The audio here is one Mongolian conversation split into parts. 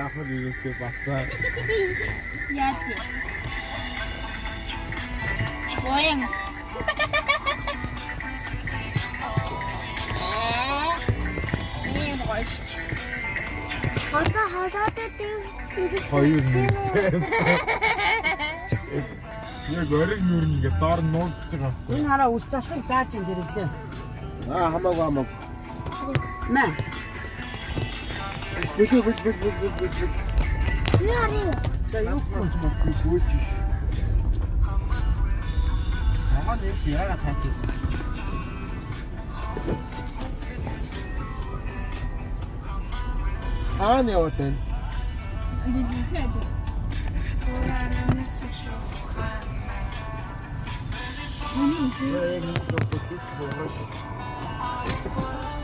Dapat itu pasar. Ya sih. Goyang. Ini boş. Hada dedi. Hayır. Я говорю, Юрника, тар ног чага. Энэ хараа устсах зааж ин зэрэглээ. Хамаагүй. Мэ. Бич. Яри. За юу гэж Гүйж. Хамаа нэг яага таач. Хаана яваад байна?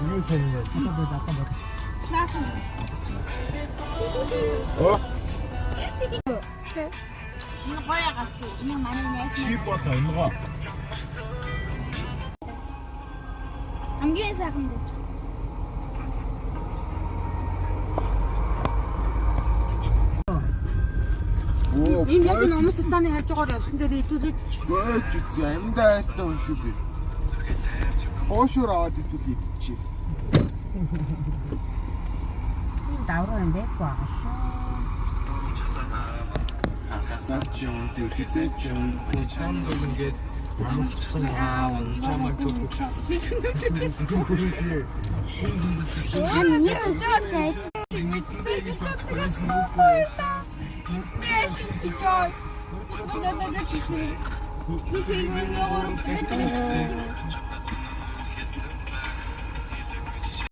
Юу сонирхол? бодоод атан бод. Оо, Энэ гоё гасгүй. Энэ манай найз чи босоо энэгаа. хамгийн сайхан дүү. Оо, Энэ яг энэ өмнө станы хажуугаар явсан дээр идүүлээд гойч амдаа айтаа уншиг би. Хоошуур аваад идүүл идчихье. давраа юм байхгүй байгаа шүү. Сачун тэсэчун чам ингээд амарчсан аав чамаг зүгт. Хан нэг зөөтэй. Бэшин жоо. Надад чисэн. Юу хийх вэ?